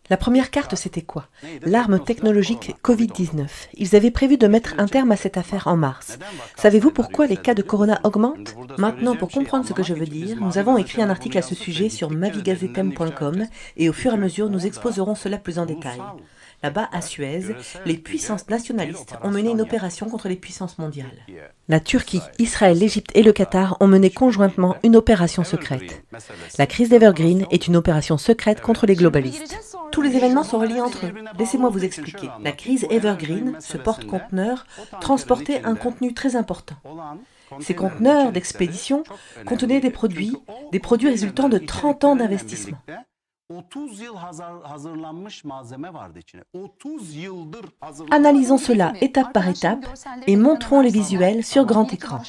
La première carte, c'était quoi? L'arme technologique Covid-19. Ils avaient prévu de mettre un terme à cette affaire en mars. Savez-vous pourquoi les cas de corona augmentent? Maintenant, pour comprendre ce que je veux dire, nous avons écrit un article à ce sujet sur mavigazetem.com et au fur et à mesure, nous exposerons cela plus en détail. Là-bas, à Suez, les puissances nationalistes ont mené une opération contre les puissances mondiales. La Turquie, Israël, l'Égypte et le Qatar ont mené conjointement une opération secrète. La crise d'Evergreen est une opération secrète contre les globalistes. Tous les événements sont reliés entre eux. Laissez-moi vous expliquer. La crise Evergreen, ce porte-conteneur, transportait un contenu très important. Ces conteneurs d'expédition contenaient des produits résultant de 30 ans d'investissement. Analysons cela étape par étape et montrons les visuels sur grand écran.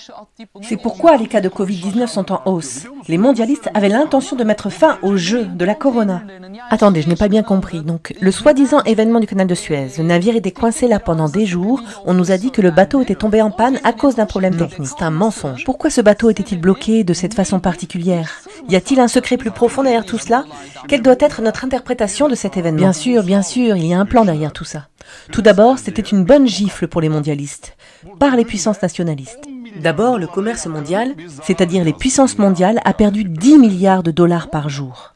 C'est pourquoi les cas de Covid-19 sont en hausse. Les mondialistes avaient l'intention de mettre fin au jeu de la corona. Attendez, je n'ai pas bien compris. Donc, le soi-disant événement du canal de Suez, le navire était coincé là pendant des jours. On nous a dit que le bateau était tombé en panne à cause d'un problème technique. C'est un mensonge. Pourquoi ce bateau était-il bloqué de cette façon particulière? Y a-t-il un secret plus profond derrière tout cela? Quelle doit être notre interprétation de cet événement? Bien sûr, il y a un plan derrière tout ça. Tout d'abord, c'était une bonne gifle pour les mondialistes, par les puissances nationalistes. D'abord, le commerce mondial, c'est-à-dire les puissances mondiales, a perdu 10 milliards de dollars par jour.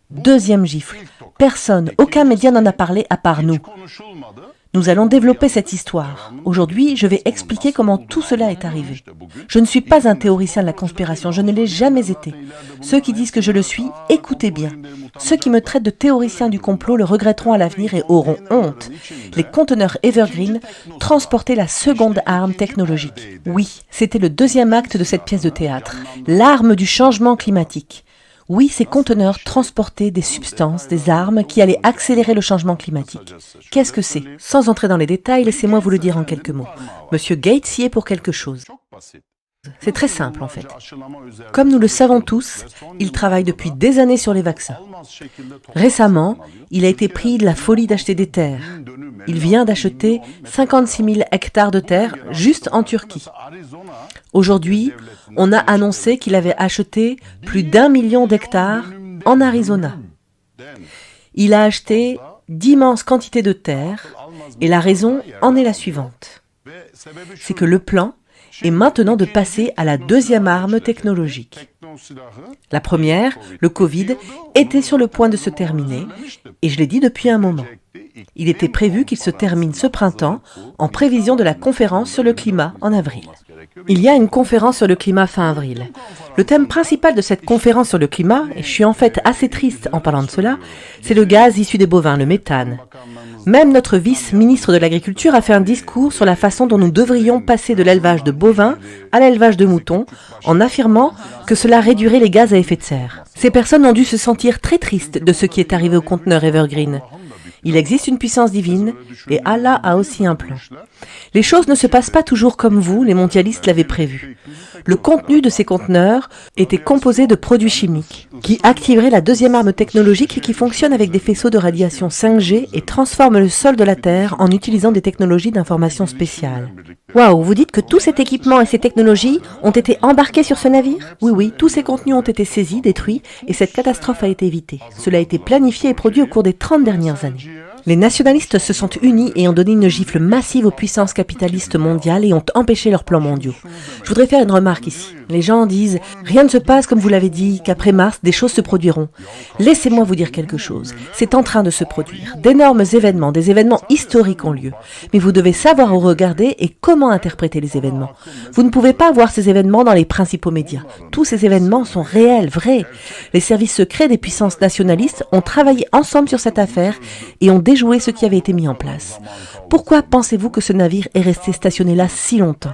Deuxième gifle, personne, aucun média n'en a parlé à part nous. Nous allons développer cette histoire. Aujourd'hui, je vais expliquer comment tout cela est arrivé. Je ne suis pas un théoricien de la conspiration, je ne l'ai jamais été. Ceux qui disent que je le suis, écoutez bien. Ceux qui me traitent de théoricien du complot le regretteront à l'avenir et auront honte. Les conteneurs Evergreen transportaient la seconde arme technologique. Oui, c'était le deuxième acte de cette pièce de théâtre. L'arme du changement climatique. Oui, ces conteneurs transportaient des substances, des armes qui allaient accélérer le changement climatique. Qu'est-ce que c'est? Sans entrer dans les détails, laissez-moi vous le dire en quelques mots. Monsieur Gates y est pour quelque chose. C'est très simple en fait. Comme nous le savons tous, il travaille depuis des années sur les vaccins. Récemment, il a été pris de la folie d'acheter des terres. Il vient d'acheter 56 000 hectares de terre juste en Turquie. Aujourd'hui, on a annoncé qu'il avait acheté plus d'1 million d'hectares en Arizona. Il a acheté d'immenses quantités de terre et la raison en est la suivante. C'est que le plan est maintenant de passer à la deuxième arme technologique. La première, le Covid, était sur le point de se terminer et je l'ai dit depuis un moment. Il était prévu qu'il se termine ce printemps en prévision de la conférence sur le climat en avril. Il y a une conférence sur le climat fin avril. Le thème principal de cette conférence sur le climat, et je suis en fait assez triste en parlant de cela, c'est le gaz issu des bovins, le méthane. Même notre vice-ministre de l'Agriculture a fait un discours sur la façon dont nous devrions passer de l'élevage de bovins à l'élevage de moutons, en affirmant que cela réduirait les gaz à effet de serre. Ces personnes ont dû se sentir très tristes de ce qui est arrivé au conteneur Evergreen. Il existe une puissance divine et Allah a aussi un plan. Les choses ne se passent pas toujours comme vous, les mondialistes, l'avaient prévu. Le contenu de ces conteneurs était composé de produits chimiques qui activeraient la deuxième arme technologique et qui fonctionne avec des faisceaux de radiation 5G et transforment le sol de la Terre en utilisant des technologies d'information spéciales. Waouh, vous dites que tout cet équipement et ces technologies ont été embarqués sur ce navire? Oui, tous ces contenus ont été saisis, détruits et cette catastrophe a été évitée. Cela a été planifié et produit au cours des 30 dernières années. Les nationalistes se sont unis et ont donné une gifle massive aux puissances capitalistes mondiales et ont empêché leurs plans mondiaux. Je voudrais faire une remarque ici. Les gens disent « Rien ne se passe comme vous l'avez dit, qu'après mars, des choses se produiront. » Laissez-moi vous dire quelque chose. C'est en train de se produire. D'énormes événements, des événements historiques ont lieu. Mais vous devez savoir où regarder et comment interpréter les événements. Vous ne pouvez pas voir ces événements dans les principaux médias. Tous ces événements sont réels, vrais. Les services secrets des puissances nationalistes ont travaillé ensemble sur cette affaire et ont déjoué ce qui avait été mis en place. Pourquoi pensez-vous que ce navire est resté stationné là si longtemps?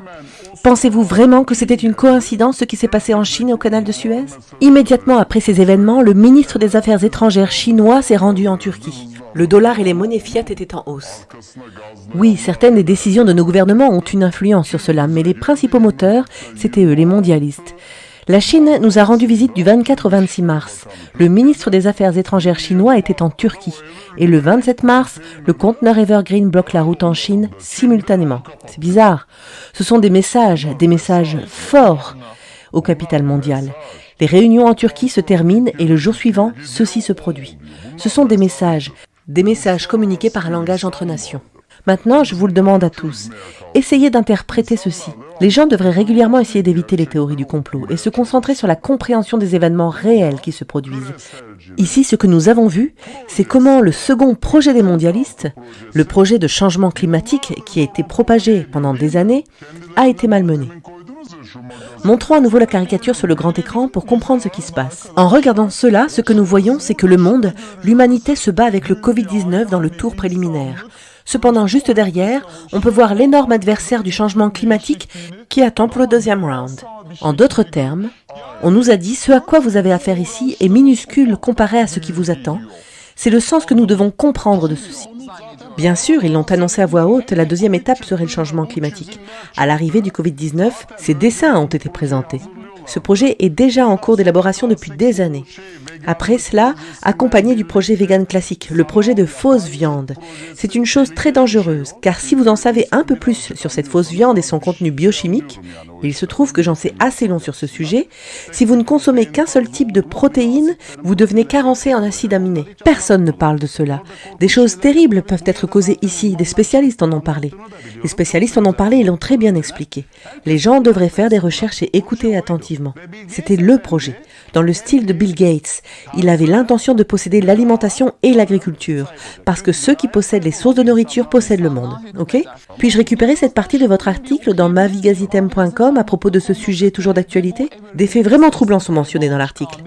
Pensez-vous vraiment que c'était une coïncidence ce qui s'est passé en Chine et au canal de Suez? Immédiatement après ces événements, le ministre des Affaires étrangères chinois s'est rendu en Turquie. Le dollar et les monnaies fiat étaient en hausse. Oui, certaines des décisions de nos gouvernements ont une influence sur cela, mais les principaux moteurs, c'était eux, les mondialistes. La Chine nous a rendu visite du 24 au 26 mars. Le ministre des Affaires étrangères chinois était en Turquie. Et le 27 mars, le conteneur Evergreen bloque la route en Chine simultanément. C'est bizarre. Ce sont des messages forts au capital mondial. Les réunions en Turquie se terminent et le jour suivant, ceci se produit. Ce sont des messages des messages communiqués par un langage entre nations. Maintenant, je vous le demande à tous, essayez d'interpréter ceci. Les gens devraient régulièrement essayer d'éviter les théories du complot et se concentrer sur la compréhension des événements réels qui se produisent. Ici, ce que nous avons vu, c'est comment le second projet des mondialistes, le projet de changement climatique qui a été propagé pendant des années, a été malmené. Montrons à nouveau la caricature sur le grand écran pour comprendre ce qui se passe. En regardant cela, ce que nous voyons, c'est que le monde, l'humanité se bat avec le Covid-19 dans le tour préliminaire. Cependant, juste derrière, on peut voir l'énorme adversaire du changement climatique qui attend pour le deuxième round. En d'autres termes, on nous a dit ce à quoi vous avez affaire ici est minuscule comparé à ce qui vous attend. C'est le sens que nous devons comprendre de ceci. Bien sûr, ils l'ont annoncé à voix haute, la deuxième étape serait le changement climatique. À l'arrivée du Covid-19, ces dessins ont été présentés. Ce projet est déjà en cours d'élaboration depuis des années. Après cela, accompagné du projet vegan classique, le projet de fausse viande. C'est une chose très dangereuse, car si vous en savez un peu plus sur cette fausse viande et son contenu biochimique, il se trouve que j'en sais assez long sur ce sujet, si vous ne consommez qu'un seul type de protéines, vous devenez carencé en acides aminés. Personne ne parle de cela. Des choses terribles peuvent être causées ici, des spécialistes en ont parlé. Les spécialistes en ont parlé et l'ont très bien expliqué. Les gens devraient faire des recherches et écouter attentivement. C'était le projet. Dans le style de Bill Gates, il avait l'intention de posséder l'alimentation et l'agriculture, parce que ceux qui possèdent les sources de nourriture possèdent le monde. Ok ? Puis-je récupérer cette partie de votre article dans mavigazitem.com à propos de ce sujet toujours d'actualité ? Des faits vraiment troublants sont mentionnés dans l'article.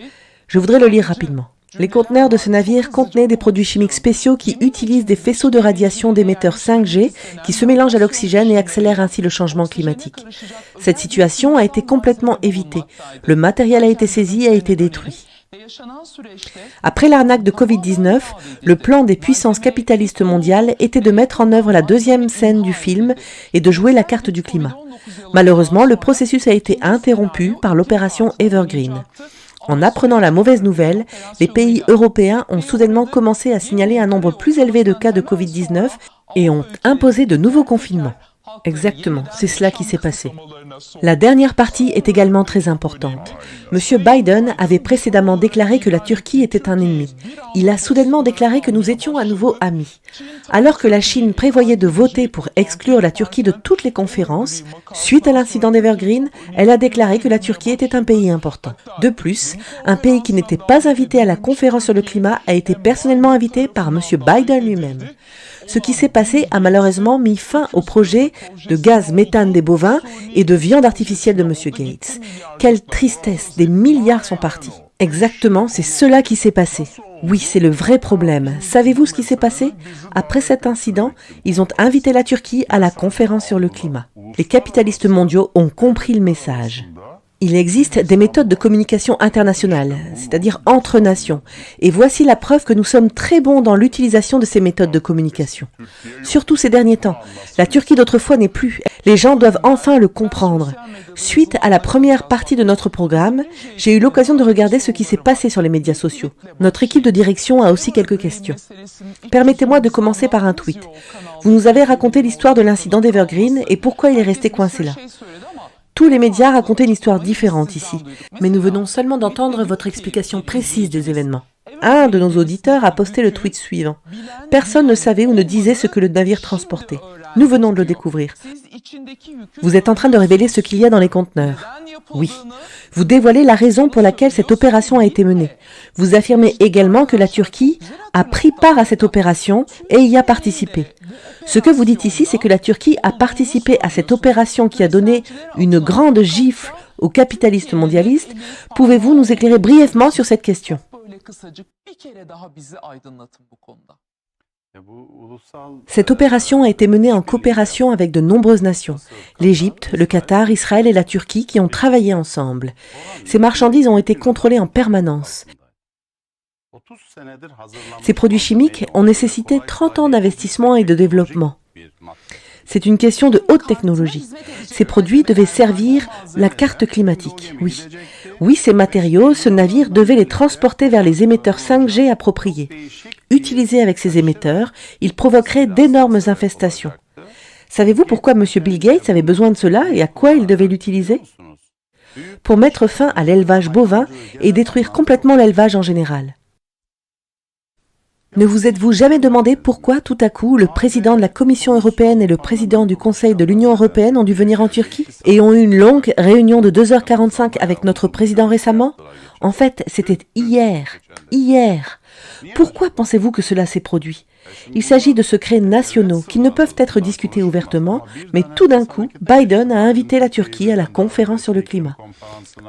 Je voudrais le lire rapidement. Les conteneurs de ce navire contenaient des produits chimiques spéciaux qui utilisent des faisceaux de radiation d'émetteurs 5G qui se mélangent à l'oxygène et accélèrent ainsi le changement climatique. Cette situation a été complètement évitée. Le matériel a été saisi et a été détruit. Après l'arnaque de Covid-19, le plan des puissances capitalistes mondiales était de mettre en œuvre la deuxième scène du film et de jouer la carte du climat. Malheureusement, le processus a été interrompu par l'opération Evergreen. En apprenant la mauvaise nouvelle, les pays européens ont soudainement commencé à signaler un nombre plus élevé de cas de Covid-19 et ont imposé de nouveaux confinements. Exactement, c'est cela qui s'est passé. La dernière partie est également très importante. Monsieur Biden avait précédemment déclaré que la Turquie était un ennemi. Il a soudainement déclaré que nous étions à nouveau amis. Alors que la Chine prévoyait de voter pour exclure la Turquie de toutes les conférences, suite à l'incident d'Evergreen, elle a déclaré que la Turquie était un pays important. De plus, un pays qui n'était pas invité à la conférence sur le climat a été personnellement invité par Monsieur Biden lui-même. Ce qui s'est passé a malheureusement mis fin au projet de gaz méthane des bovins et de viande artificielle de M. Gates. Quelle tristesse, des milliards sont partis. Exactement, c'est cela qui s'est passé. Oui, c'est le vrai problème. Savez-vous ce qui s'est passé ? Après cet incident, ils ont invité la Turquie à la conférence sur le climat. Les capitalistes mondiaux ont compris le message. Il existe des méthodes de communication internationales, c'est-à-dire entre nations. Et voici la preuve que nous sommes très bons dans l'utilisation de ces méthodes de communication. Surtout ces derniers temps. La Turquie d'autrefois n'est plus. Les gens doivent enfin le comprendre. Suite à la première partie de notre programme, j'ai eu l'occasion de regarder ce qui s'est passé sur les médias sociaux. Notre équipe de direction a aussi quelques questions. Permettez-moi de commencer par un tweet. Vous nous avez raconté l'histoire de l'incident d'Evergreen et pourquoi il est resté coincé là. Tous les médias racontaient une histoire différente ici, mais nous venons seulement d'entendre votre explication précise des événements. Un de nos auditeurs a posté le tweet suivant. Personne ne savait ou ne disait ce que le navire transportait. Nous venons de le découvrir. Vous êtes en train de révéler ce qu'il y a dans les conteneurs. Oui. Vous dévoilez la raison pour laquelle cette opération a été menée. Vous affirmez également que la Turquie a pris part à cette opération et y a participé. Ce que vous dites ici, c'est que la Turquie a participé à cette opération qui a donné une grande gifle aux capitalistes mondialistes. Pouvez-vous nous éclairer brièvement sur cette question ? Cette opération a été menée en coopération avec de nombreuses nations, l'Égypte, le Qatar, Israël et la Turquie qui ont travaillé ensemble. Ces marchandises ont été contrôlées en permanence. Ces produits chimiques ont nécessité 30 ans d'investissement et de développement. C'est une question de haute technologie. Ces produits devaient servir la carte climatique, oui. Oui, ces matériaux, ce navire devait les transporter vers les émetteurs 5G appropriés. Utilisés avec ces émetteurs, ils provoqueraient d'énormes infestations. Savez-vous pourquoi M. Bill Gates avait besoin de cela et à quoi il devait l'utiliser ? Pour mettre fin à l'élevage bovin et détruire complètement l'élevage en général. Ne vous êtes-vous jamais demandé pourquoi, tout à coup, le président de la Commission européenne et le président du Conseil de l'Union européenne ont dû venir en Turquie et ont eu une longue réunion de 2h45 avec notre président récemment? En fait, c'était hier. Pourquoi pensez-vous que cela s'est produit? Il s'agit de secrets nationaux qui ne peuvent être discutés ouvertement, mais tout d'un coup, Biden a invité la Turquie à la conférence sur le climat.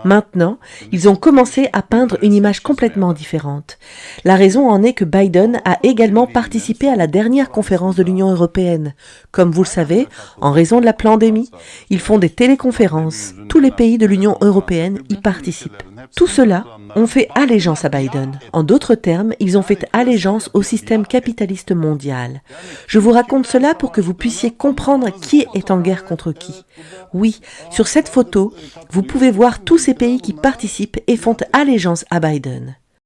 Maintenant, ils ont commencé à peindre une image complètement différente. La raison en est que Biden a également participé à la dernière conférence de l'Union européenne. Comme vous le savez, en raison de la pandémie, ils font des téléconférences. Tous les pays de l'Union européenne y participent. Tout cela ont fait allégeance à Biden. En d'autres termes, ils ont fait allégeance au système capitaliste mondial. Je vous raconte cela pour que vous puissiez comprendre qui est en guerre contre qui. Oui, sur cette photo, vous pouvez voir tous ces pays qui participent et font allégeance à Biden.